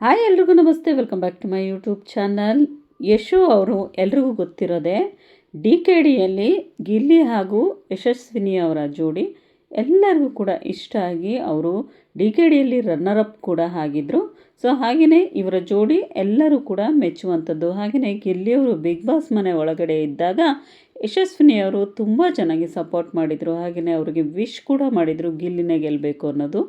Hi ಎಲ್ರಿಗೂ ನಮಸ್ತೆ, welcome back to my YouTube channel. Yashu ಅವರು ಎಲ್ರಿಗೂ ಗೊತ್ತಿರೋದೆ ಡಿ ಕೆ ಡಿಯಲ್ಲಿ ಗಿಲ್ಲಿ ಹಾಗೂ ಯಶಸ್ವಿನಿ ಅವರ ಜೋಡಿ ಎಲ್ಲರಿಗೂ ಕೂಡ ಇಷ್ಟ ಆಗಿ ಅವರು ಡಿ ಕೆ ಡಿಯಲ್ಲಿ ರನ್ನರ್ ಅಪ್ ಕೂಡ ಆಗಿದ್ದರು. ಸೊ ಹಾಗೆಯೇ ಇವರ ಜೋಡಿ ಎಲ್ಲರೂ ಕೂಡ ಮೆಚ್ಚುವಂಥದ್ದು. ಹಾಗೆಯೇ ಗಿಲ್ಲಿಯವರು ಬಿಗ್ ಬಾಸ್ ಮನೆ ಒಳಗಡೆ ಇದ್ದಾಗ ಯಶಸ್ವಿನಿಯವರು ತುಂಬ ಚೆನ್ನಾಗಿ ಸಪೋರ್ಟ್ ಮಾಡಿದರು. ಹಾಗೆಯೇ ಅವರಿಗೆ ವಿಶ್ ಕೂಡ ಮಾಡಿದರು, ಗಿಲ್ಲಿನೇ ಗೆಲ್ಲಬೇಕು ಅನ್ನೋದು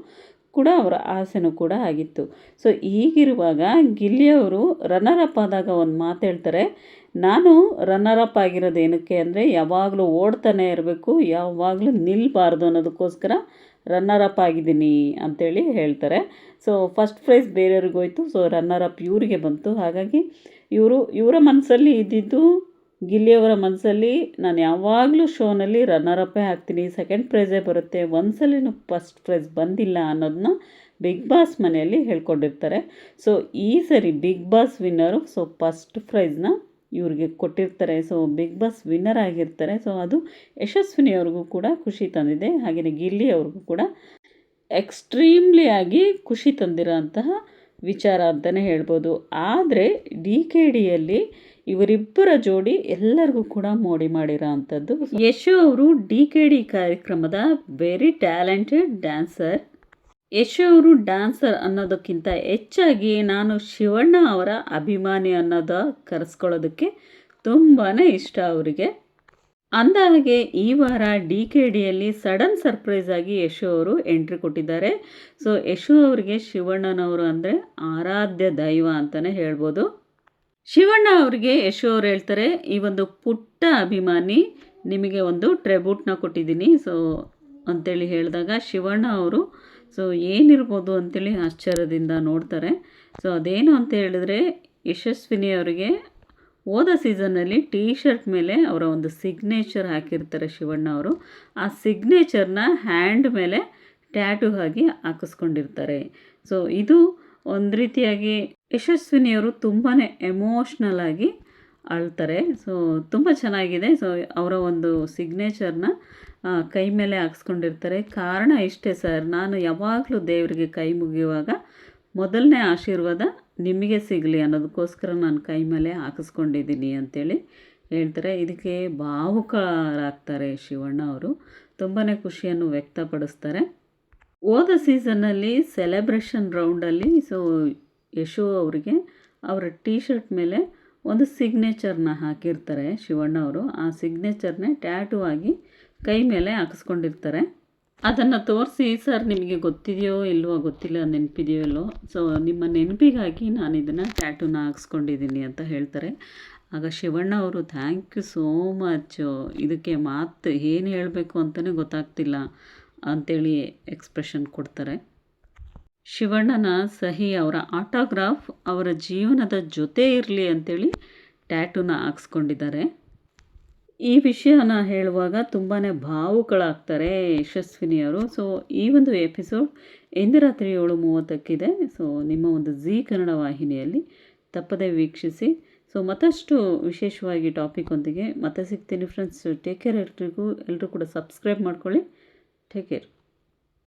ಕೂಡ ಅವರ ಆಸೆನೂ ಕೂಡ ಆಗಿತ್ತು. ಸೊ ಹೀಗಿರುವಾಗ ಗಿಲ್ಲಿಯವರು ರನ್ನರ್ ಅಪ್ ಆದಾಗ ಒಂದು ಮಾತು ಹೇಳ್ತಾರೆ, ನಾನು ರನ್ನರ್ ಅಪ್ ಆಗಿರೋದು ಏನಕ್ಕೆ ಅಂದರೆ ಯಾವಾಗಲೂ ಓಡ್ತಾನೆ ಇರಬೇಕು, ಯಾವಾಗಲೂ ನಿಲ್ಲಬಾರ್ದು ಅನ್ನೋದಕ್ಕೋಸ್ಕರ ರನ್ನರ್ ಅಪ್ ಆಗಿದ್ದೀನಿ ಅಂಥೇಳಿ ಹೇಳ್ತಾರೆ. ಸೊ ಫಸ್ಟ್ ಪ್ರೈಸ್ ಬೇರೆಯವ್ರಿಗೆ ಹೋಯ್ತು, ಸೊ ರನ್ನರ್ ಅಪ್ ಇವರಿಗೆ ಬಂತು. ಹಾಗಾಗಿ ಇವರ ಮನಸ್ಸಲ್ಲಿ ಇದ್ದಿದ್ದು, ಗಿಲ್ಲಿಯವರ ಮನಸ್ಸಲ್ಲಿ ನಾನು ಯಾವಾಗಲೂ ಶೋನಲ್ಲಿ ರನ್ನರ್ ಅಪ್ಪೇ ಆಗ್ತೀನಿ, ಸೆಕೆಂಡ್ ಪ್ರೈಸೇ ಬರುತ್ತೆ, ಒಂದು ಸಲಿನೂ ಫಸ್ಟ್ ಪ್ರೈಸ್ ಬಂದಿಲ್ಲ ಅನ್ನೋದನ್ನ ಬಿಗ್ ಬಾಸ್ ಮನೆಯಲ್ಲಿ ಹೇಳ್ಕೊಂಡಿರ್ತಾರೆ. ಸೊ ಈ ಸರಿ Bigg Boss winner, so first ಪ್ರೈಸ್ನ ಇವ್ರಿಗೆ ಕೊಟ್ಟಿರ್ತಾರೆ. ಸೊ ಬಿಗ್ ಬಾಸ್ ವಿನ್ನರ್ ಆಗಿರ್ತಾರೆ. ಸೊ ಅದು ಯಶಸ್ವಿನಿಯವ್ರಿಗೂ ಕೂಡ ಖುಷಿ ತಂದಿದೆ. ಹಾಗೆಯೇ ಗಿಲ್ಲಿ ಅವ್ರಿಗೂ ಕೂಡ ಎಕ್ಸ್ಟ್ರೀಮ್ಲಿ ಆಗಿ ಖುಷಿ ತಂದಿರೋ ಅಂತಹ ವಿಚಾರ ಅಂತಲೇ ಹೇಳ್ಬೋದು. ಆದರೆ ಡಿ ಕೆ ಡಿಯಲ್ಲಿ ಇವರಿಬ್ಬರ ಜೋಡಿ ಎಲ್ಲರಿಗೂ ಕೂಡ ಮೋಡಿ ಮಾಡಿರೋ ಅಂಥದ್ದು. ಯಶು ಅವರು ಡಿ ಕೆ ಡಿ ಕಾರ್ಯಕ್ರಮದ ವೆರಿ ಟ್ಯಾಲೆಂಟೆಡ್ ಡ್ಯಾನ್ಸರ್. ಯಶು ಅವರು ಡ್ಯಾನ್ಸರ್ ಅನ್ನೋದಕ್ಕಿಂತ ಹೆಚ್ಚಾಗಿ ನಾನು ಶಿವಣ್ಣ ಅವರ ಅಭಿಮಾನಿ ಅನ್ನೋದು ಕರೆಸ್ಕೊಳ್ಳೋದಕ್ಕೆ ತುಂಬಾ ಇಷ್ಟ ಅವರಿಗೆ. ಅಂದಹಾಗೆ ಈ ವಾರ ಡಿ ಕೆ ಡಿಯಲ್ಲಿ ಸಡನ್ ಸರ್ಪ್ರೈಸ್ ಆಗಿ ಯಶು ಅವರು ಎಂಟ್ರಿ ಕೊಟ್ಟಿದ್ದಾರೆ. ಸೊ ಯಶು ಅವರಿಗೆ ಶಿವಣ್ಣನವರು ಅಂದರೆ ಆರಾಧ್ಯ ದೈವ ಅಂತಲೇ ಹೇಳ್ಬೋದು. ಶಿವಣ್ಣ ಅವರಿಗೆ ಯಶು ಅವರು ಹೇಳ್ತಾರೆ, ಈ ಒಂದು ಪುಟ್ಟ ಅಭಿಮಾನಿ ನಿಮಗೆ ಒಂದು ಟ್ರಿಬ್ಯೂಟ್ನ ಕೊಟ್ಟಿದ್ದೀನಿ ಸೊ ಅಂಥೇಳಿ ಹೇಳಿದಾಗ ಶಿವಣ್ಣ ಅವರು ಸೊ ಏನಿರ್ಬೋದು ಅಂಥೇಳಿ ಆಶ್ಚರ್ಯದಿಂದ ನೋಡ್ತಾರೆ. ಸೊ ಅದೇನು ಅಂತ ಹೇಳಿದ್ರೆ, ಯಶಸ್ವಿನಿ ಅವರಿಗೆ ಹೋದ ಸೀಸನ್ನಲ್ಲಿ ಟೀ ಶರ್ಟ್ ಮೇಲೆ ಅವರ ಒಂದು ಸಿಗ್ನೇಚರ್ ಹಾಕಿರ್ತಾರೆ ಶಿವಣ್ಣ ಅವರು. ಆ ಸಿಗ್ನೇಚರ್ನ ಹ್ಯಾಂಡ್ ಮೇಲೆ ಟ್ಯಾಟೂ ಆಗಿ ಹಾಕಿಸ್ಕೊಂಡಿರ್ತಾರೆ. ಸೊ ಇದು ಒಂದು ರೀತಿಯಾಗಿ ಯಶಸ್ವಿನಿಯವರು ತುಂಬಾ ಎಮೋಷ್ನಲ್ ಆಗಿ ಅಳ್ತಾರೆ. ಸೊ ತುಂಬ ಚೆನ್ನಾಗಿದೆ. ಸೊ ಅವರ ಒಂದು ಸಿಗ್ನೇಚರ್ನ ಕೈ ಮೇಲೆ ಹಾಕ್ಸ್ಕೊಂಡಿರ್ತಾರೆ. ಕಾರಣ ಇಷ್ಟೇ ಸರ್, ನಾನು ಯಾವಾಗಲೂ ದೇವರಿಗೆ ಕೈ ಮುಗಿಯುವಾಗ ಮೊದಲನೇ ಆಶೀರ್ವಾದ ನಿಮಗೆ ಸಿಗಲಿ ಅನ್ನೋದಕ್ಕೋಸ್ಕರ ನಾನು ಕೈ ಮೇಲೆ ಹಾಕಿಸ್ಕೊಂಡಿದ್ದೀನಿ ಅಂಥೇಳಿ ಹೇಳ್ತಾರೆ. ಇದಕ್ಕೆ ಭಾವುಕರಾಗ್ತಾರೆ ಶಿವಣ್ಣ ಅವರು, ತುಂಬಾ ಖುಷಿಯನ್ನು ವ್ಯಕ್ತಪಡಿಸ್ತಾರೆ. ಹೋದ ಸೀಸನ್ನಲ್ಲಿ ಸೆಲೆಬ್ರೇಷನ್ ರೌಂಡಲ್ಲಿ ಸೊ ಯಶು ಅವರಿಗೆ ಅವರ ಟೀ ಶರ್ಟ್ ಮೇಲೆ ಒಂದು ಸಿಗ್ನೇಚರ್ನ ಹಾಕಿರ್ತಾರೆ ಶಿವಣ್ಣ ಅವರು. ಆ ಸಿಗ್ನೇಚರ್ನೇ ಟ್ಯಾಟೂ ಆಗಿ ಕೈ ಮೇಲೆ ಹಾಕಿಸ್ಕೊಂಡಿರ್ತಾರೆ. ಅದನ್ನು ತೋರಿಸಿ, ಸರ್ ನಿಮಗೆ ಗೊತ್ತಿದೆಯೋ ಇಲ್ವೋ ಗೊತ್ತಿಲ್ಲ, ನೆನಪಿದೆಯೋ ಇಲ್ವೋ, ಸೊ ನಿಮ್ಮ ನೆನಪಿಗಾಗಿ ನಾನು ಇದನ್ನು ಟ್ಯಾಟೂನ ಹಾಕ್ಸ್ಕೊಂಡಿದ್ದೀನಿ ಅಂತ ಹೇಳ್ತಾರೆ. ಆಗ ಶಿವಣ್ಣ ಅವರು ಥ್ಯಾಂಕ್ ಯು ಸೋ ಮಚ್, ಇದಕ್ಕೆ ಮಾತು ಏನು ಹೇಳಬೇಕು ಅಂತಲೇ ಗೊತ್ತಾಗ್ತಿಲ್ಲ ಅಂಥೇಳಿ ಎಕ್ಸ್ಪ್ರೆಷನ್ ಕೊಡ್ತಾರೆ. ಶಿವಣ್ಣನ ಸಹಿ, ಅವರ ಆಟೋಗ್ರಾಫ್ ಅವರ ಜೀವನದ ಜೊತೆ ಇರಲಿ ಅಂಥೇಳಿ ಟ್ಯಾಟೂನ ಹಾಕ್ಸ್ಕೊಂಡಿದ್ದಾರೆ. ಈ ವಿಷಯನ ಹೇಳುವಾಗ ತುಂಬಾ ಭಾವುಕಳಾಗ್ತಾರೆ ಯಶಸ್ವಿನಿಯವರು. ಸೊ ಈ ಒಂದು ಎಪಿಸೋಡ್ ಇಂದು ರಾತ್ರಿ 7:30 ಸೊ ನಿಮ್ಮ ಒಂದು ಜೀ ಕನ್ನಡ ವಾಹಿನಿಯಲ್ಲಿ ತಪ್ಪದೇ ವೀಕ್ಷಿಸಿ. ಸೊ ಮತ್ತಷ್ಟು ವಿಶೇಷವಾಗಿ ಟಾಪಿಕ್ ಒಂದಿಗೆ ಮತ್ತೆ ಸಿಗ್ತೀನಿ ಫ್ರೆಂಡ್ಸ್. Take care. ಎಲ್ಲರೂ ಕೂಡ ಸಬ್ಸ್ಕ್ರೈಬ್ ಮಾಡ್ಕೊಳ್ಳಿ. Take care.